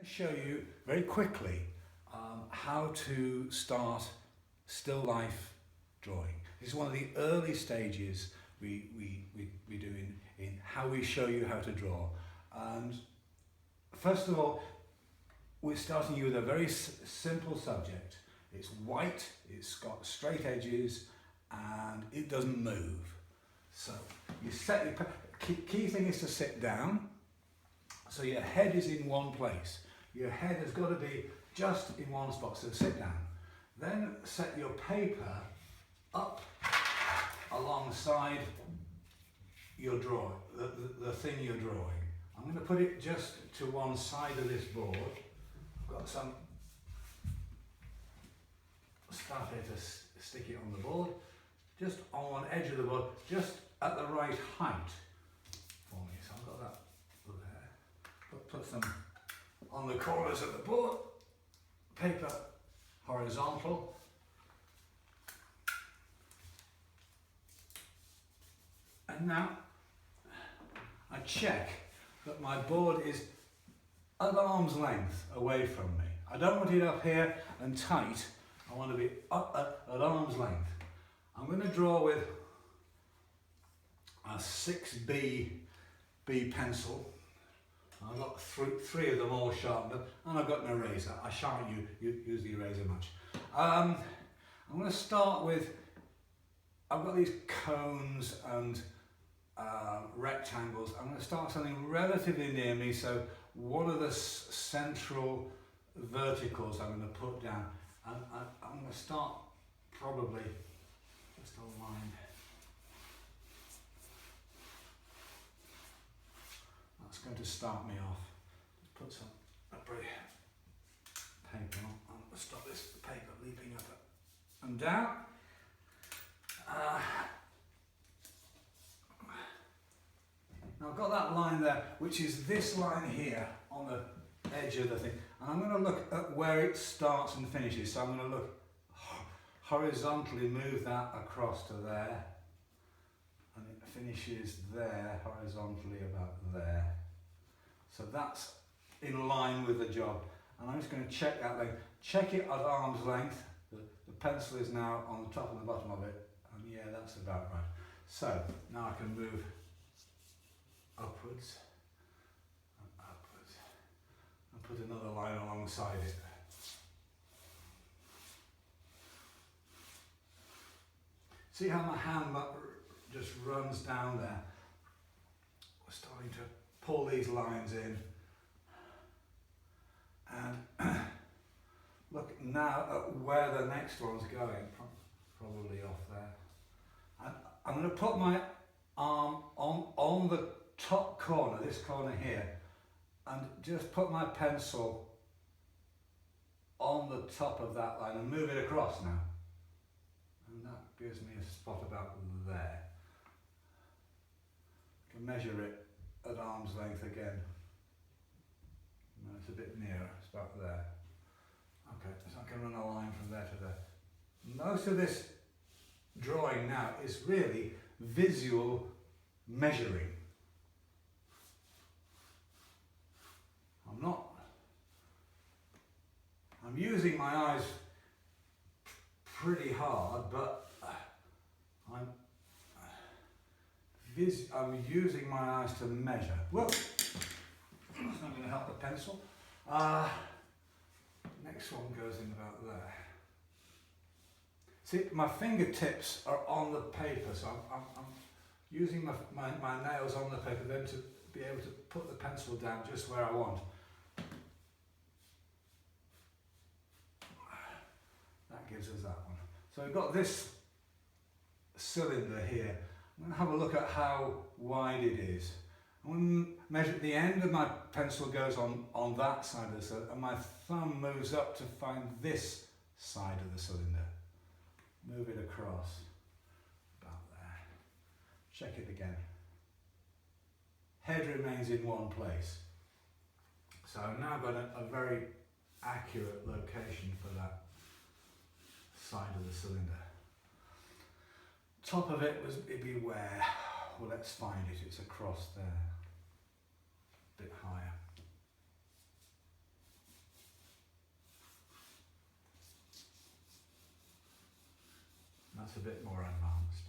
show you very quickly how to start still life drawing. This is one of the early stages we do in how we show you how to draw. And first of all, we're starting you with a very simple subject. It's white, it's got straight edges, and it doesn't move. So you set your key thing is to sit down. So your head is in one place. Your head has got to be just in one spot, so sit down. Then set your paper up alongside your drawing, the thing you're drawing. I'm going to put it just to one side of this board. I've got some stuff here to stick it on the board, just on one edge of the board, just at the right height for me. So I've got that there. Put some on the corners of the board, paper horizontal. And now I check that my board is at arm's length away from me. I don't want it up here and tight. I want to be up at arm's length. I'm going to draw with a 6B pencil. I've got three of them all sharpened up, and I've got an eraser. I shan't use the eraser much. I'm going to start with, I've got these cones and rectangles. I'm going to start something relatively near me, so one of the central verticals I'm going to put down. And I'm going to start probably just a line. That's going to start me off. Just put some paper on. I'll stop this paper leaping up and down. Now I've got that line there, which is this line here on the edge of the thing. And I'm going to look at where it starts and finishes. So I'm going to look horizontally, move that across to there. And it finishes there, horizontally about there. So that's in line with the job. And I'm just going to check that length. Check it at arm's length. The pencil is now on the top and the bottom of it. And yeah, that's about right. So now I can move upwards and upwards. And put another line alongside it. See how my hand just runs down there? We're starting to pull these lines in. And look now at where the next one's going, probably off there. And I'm going to put my arm on the top corner, this corner here, and just put my pencil on the top of that line and move it across now. And that gives me a spot about there. I can measure it at arm's length again. No, it's a bit nearer, it's about there. Okay, so I can run a line from there to there. Most of this drawing now is really visual measuring. I'm using my eyes pretty hard, but I'm using my eyes to measure. Whoa! That's not going to help the pencil. Next one goes in about there. See, my fingertips are on the paper, so I'm using my nails on the paper then to be able to put the pencil down just where I want. That gives us that one. So we've got this cylinder here. I'm going to have a look at how wide it is. I'm going to measure the end of my pencil goes on that side of the cylinder, and my thumb moves up to find this side of the cylinder. Move it across, about there. Check it again. Head remains in one place. So I've now got a very accurate location for that side of the cylinder. Top of it it'd be where? Well, let's find it. It's across there, a bit higher. a bit more advanced.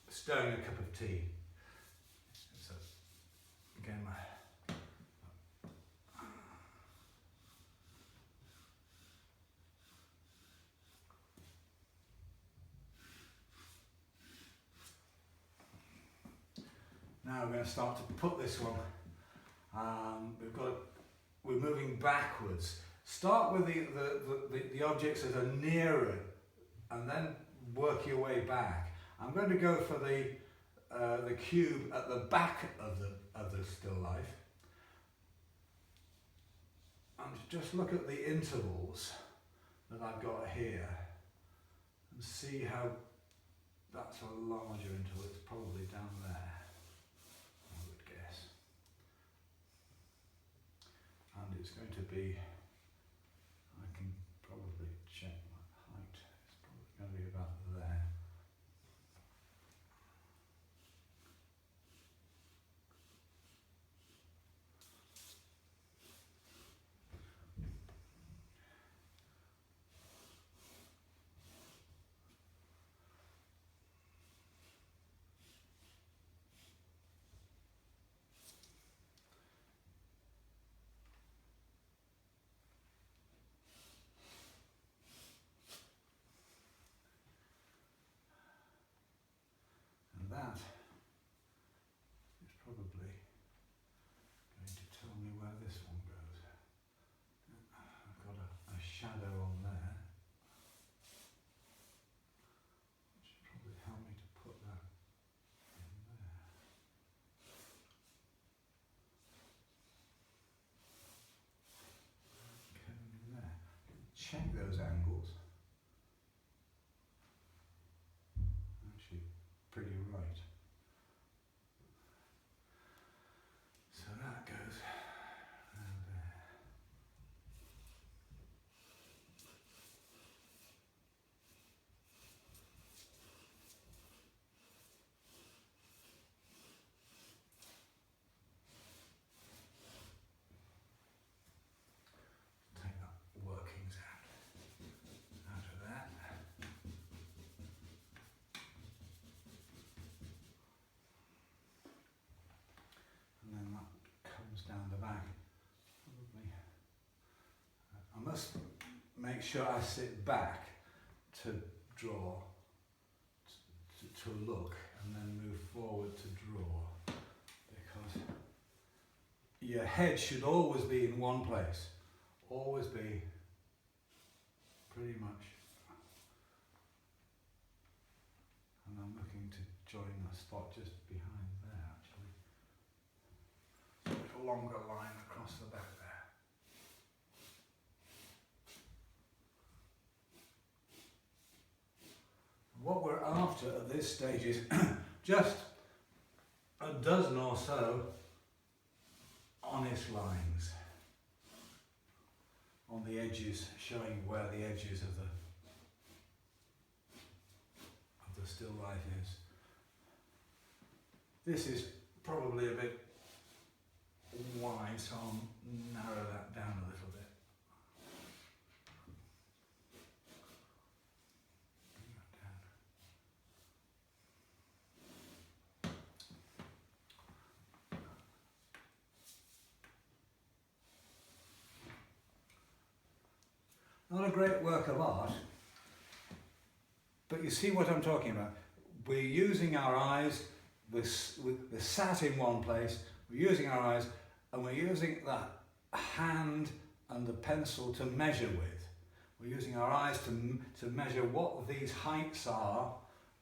Stirring a cup of tea. So again, now we're going to start to put this one. We're moving backwards. Start with the objects that are nearer, and then work your way back. I'm going to go for the cube at the back of the still life, and just look at the intervals that I've got here, and see how that's a larger interval. It's probably down there, I would guess, and it's going to be. I can probably check my height. It's probably going to be about there. That is probably going to tell me where this one goes. I've got a shadow on there, which should probably help me to put that in there. Coming in there. Check those angles. Pretty right. So that goes around there. Take that workings out of that. And then that comes down the back. Probably. I must make sure I sit back to draw, to look, and then move forward to draw, because your head should always be in one place, always be pretty much. And I'm looking to join the spot just behind there, actually. A longer line across the back there. What we're after at this stage is just a dozen or so honest lines on the edges, showing where the edges of the still life is. This is probably a bit wide, so I'll narrow that down a little bit. Bring that down. Not a great work of art, but you see what I'm talking about. We're using our eyes, we're sat in one place, we're using our eyes, and we're using that hand and the pencil to measure with. We're using our eyes to measure what these heights are,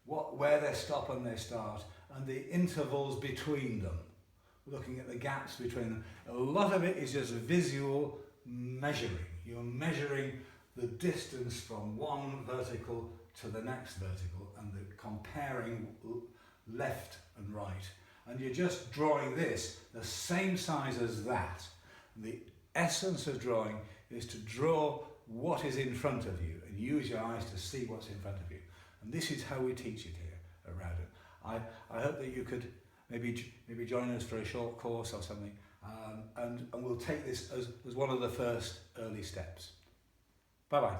where they stop and they start, and the intervals between them. We're looking at the gaps between them. A lot of it is just visual measuring. You're measuring the distance from one vertical to the next vertical, and comparing left and right. And you're just drawing this the same size as that. The essence of drawing is to draw what is in front of you and use your eyes to see what's in front of you. And this is how we teach it here at Rowden. I hope that you could maybe join us for a short course or something, and we'll take this as one of the first early steps. Bye bye.